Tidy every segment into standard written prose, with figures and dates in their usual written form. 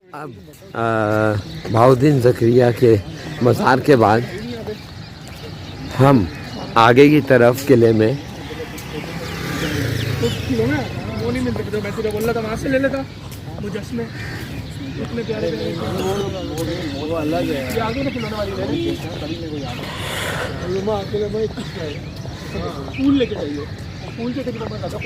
अब बहाउद्दीन ज़करिया के मज़ार के बाद हम आगे की तरफ किले में वो नहीं मिलते जो मैं तुझे बोल रहा था वहाँ से ले लेता मुजस्मे इतने प्यारे वो अलग है ये आगे ना खिलौने वाली है फूल लेके जाइए फूल से कितना मजा आता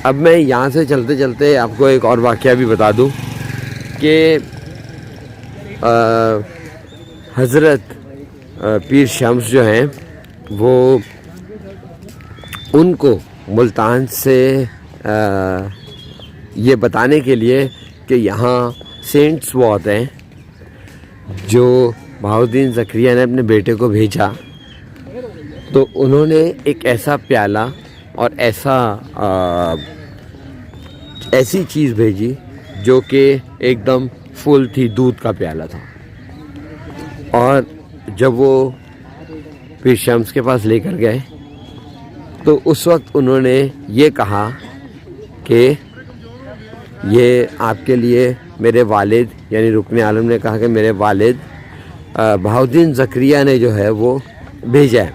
अब मैं यहाँ से चलते चलते आपको एक और वाक़या भी बता दूँ कि हज़रत पीर शम्स जो हैं वो उनको मुल्तान से ये बताने के लिए कि यहाँ सेंट्स बहुत हैं जो बहाउद्दीन ज़करिया ने अपने बेटे को भेजा तो उन्होंने एक ऐसा प्याला और ऐसी चीज़ भेजी जो कि एकदम फुल थी, दूध का प्याला था। और जब वो पीर शम्स के पास लेकर गए तो उस वक्त उन्होंने ये कहा कि ये आपके लिए मेरे वालिद यानी रुकन आलम ने कहा कि मेरे वालिद बहाउद्दीन ज़करिया ने जो है वो भेजा है।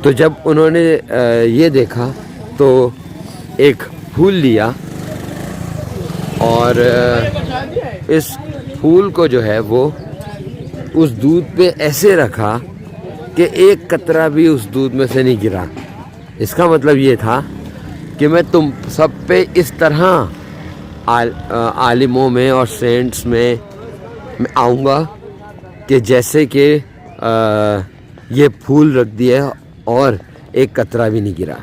तो जब उन्होंने ये देखा तो एक फूल लिया और इस फूल को जो है वो उस दूध पे ऐसे रखा कि एक कतरा भी उस दूध में से नहीं गिरा। इसका मतलब ये था कि मैं तुम सब पे इस तरह आलिमों में और सेंट्स में मैं आऊँगा कि जैसे कि ये फूल रख दिया और एक कतरा भी नहीं गिरा।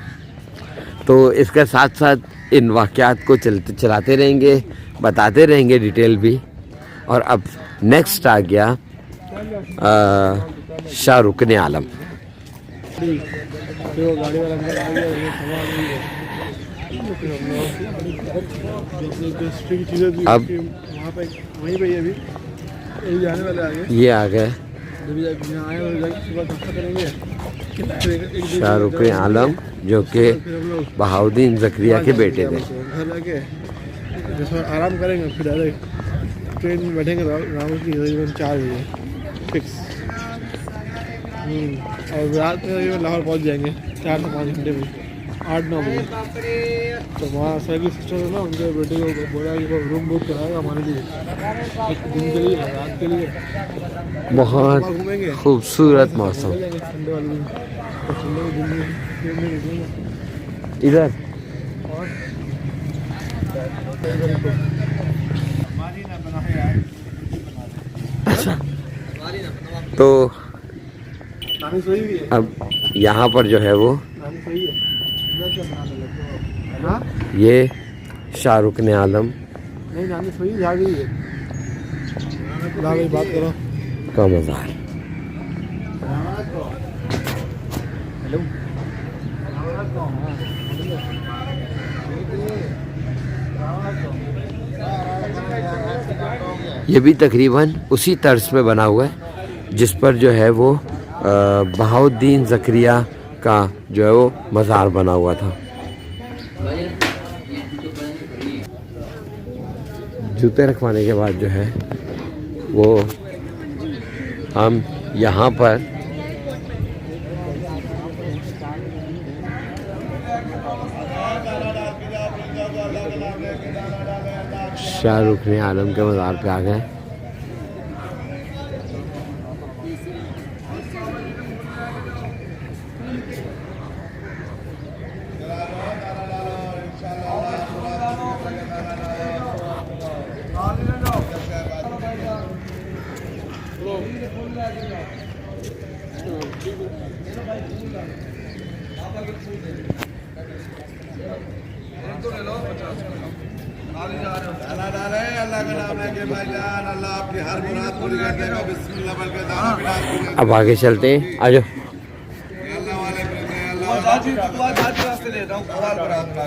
तो इसके साथ साथ इन वाक़यात को चलाते रहेंगे, बताते रहेंगे डिटेल भी। और अब नेक्स्ट आ गया शाह रुकन आलम। अब ये आ गए शाह रुकन आलम जो कि बहाउद्दीन ज़करिया के बेटे थे। आराम करेंगे फिर ट्रेन में बैठेंगे रात की 4 बजे फिक्स और रात में लाहौर पहुंच जाएंगे 4 से 5 घंटे में 8-9 बजे। तो वहाँ सभी सिस्टर है ना उनके बेटे को बोला कि वो रूम बुक कराएगा हमारे लिए एक दिन के लिए रात के लिए। बहुत खूबसूरत मौसम ठंडे वाले दिन ठंडे दिन में इधर अच्छा। तो अब यहाँ पर जो है वो ये शाह रुकन आलम नहीं नानी सोई जा गई है बात करो का मज़ार। हेलो ये भी तकरीबन उसी तर्ज पे बना हुआ है जिस पर जो है वो बहाउद्दीन ज़करिया का जो है वो मज़ार बना हुआ था। जूते रखवाने के बाद जो है वो हम यहाँ पर शाह रुकन आलम के मज़ार पे आ गए। दाना डाले अल्लाह का नाम लेके भाईजान, अल्लाह आपकी हर मुराद पूरी कर देगा। बिस्मिल्लाह बोल के दाना भी डाल दीजिए। अब आगे चलते हैं, आ जाओ। अल्लाह वाले बंदे, अल्लाह दादी दुआ दादी रास्ते ले रहा हूं, कवाल पर हाथ लगा।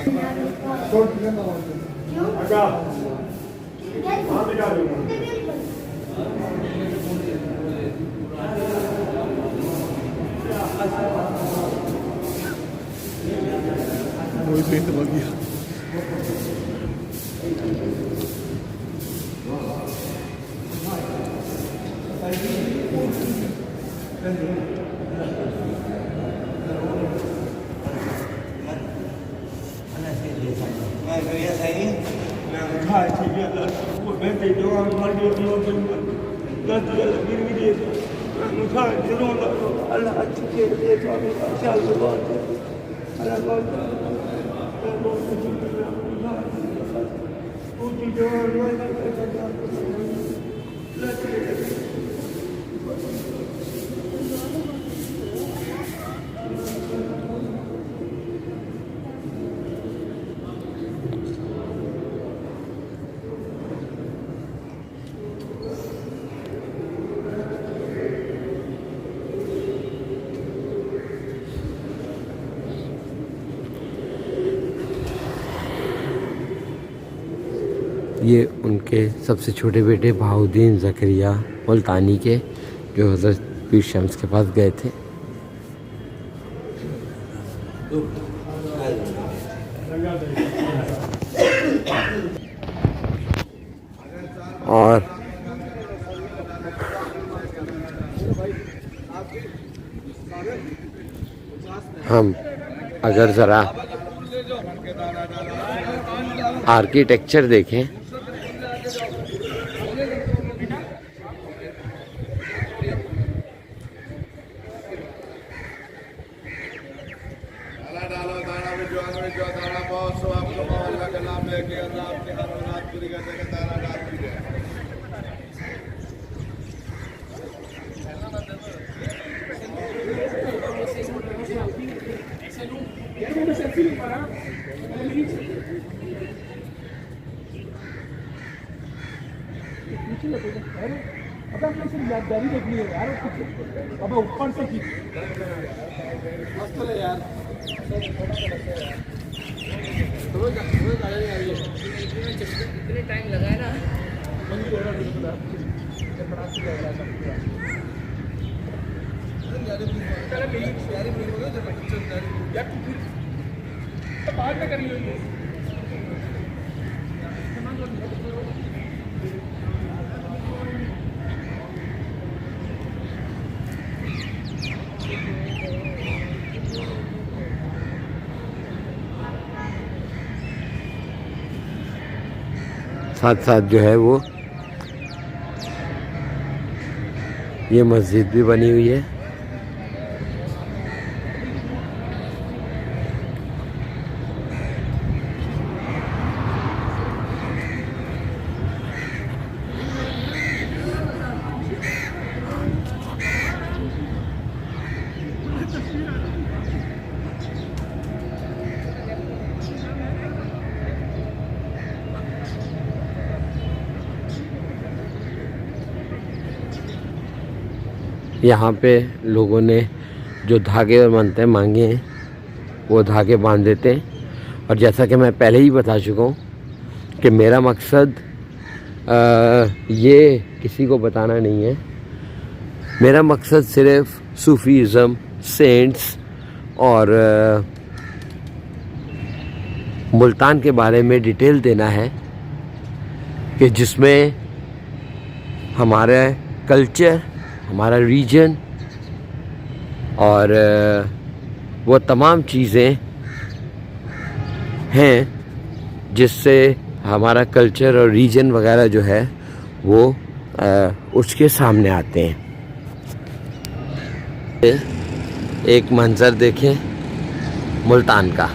वही पेट लग गया। ये उनके सबसे छोटे बेटे बहाउद्दीन ज़करिया मुल्तानी के, जो हज़रत पीर शम्स के पास गए थे। और हम अगर ज़रा आर्किटेक्चर देखें डालो दाना में जो दाना बहुत सो आपको अल्लाह का नाम लेके अल्लाह आपकी हर मुराद पूरी कर देगा। दाना डाल दीजिए। अब आपने सिर्फ यादगारी देखनी है यार, अब ऊपर से की मस्त है यार। इतने टाइम लगा है ना। बाद में करिए। साथ साथ जो है वो ये मस्जिद भी बनी हुई है। यहाँ पे लोगों ने जो धागे और मनते मांगे हैं वो धागे बांध देते हैं। और जैसा कि मैं पहले ही बता चुका हूँ कि मेरा मकसद ये किसी को बताना नहीं है। मेरा मकसद सिर्फ सूफीज़म, सेंट्स और मुल्तान के बारे में डिटेल देना है कि जिसमें हमारा कल्चर, हमारा रीजन और वो तमाम चीज़ें हैं जिससे हमारा कल्चर और रीजन वगैरह जो है वो उसके सामने आते हैं। एक मंज़र देखें मुल्तान का।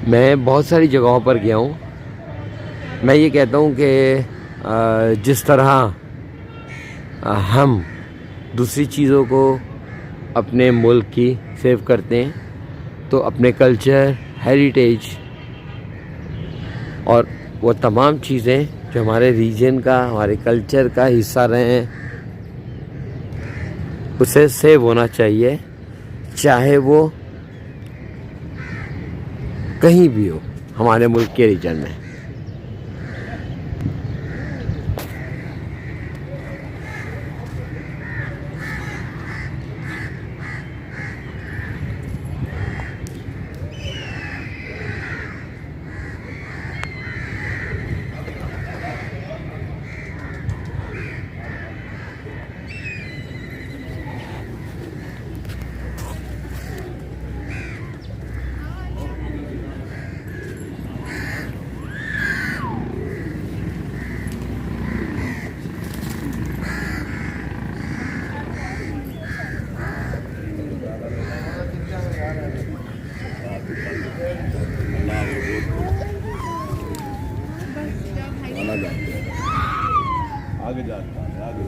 मैं बहुत सारी जगहों पर गया हूँ। मैं ये कहता हूँ कि जिस तरह हम दूसरी चीज़ों को अपने मुल्क की सेव करते हैं, तो अपने कल्चर, हेरिटेज और वो तमाम चीज़ें जो हमारे रीजन का, हमारे कल्चर का हिस्सा रहे हैं, उसे सेव होना चाहिए, चाहे वो कहीं भी हो हमारे मुल्क के रीजन में। आगे जाता है आगे।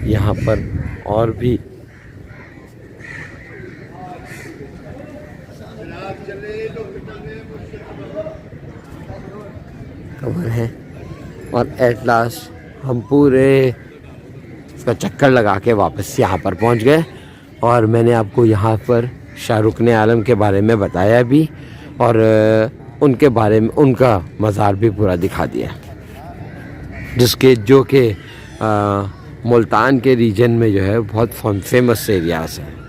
यहाँ पर और भी कवर है, और एट लास्ट हम पूरे इसका चक्कर लगा के वापस यहाँ पर पहुँच गए। और मैंने आपको यहाँ पर शाह रुख़ आलम के बारे में बताया भी, और उनके बारे में उनका मज़ार भी पूरा दिखा दिया, जो कि मुल्तान के रीजन में जो है बहुत फेमस एरियाज़ है।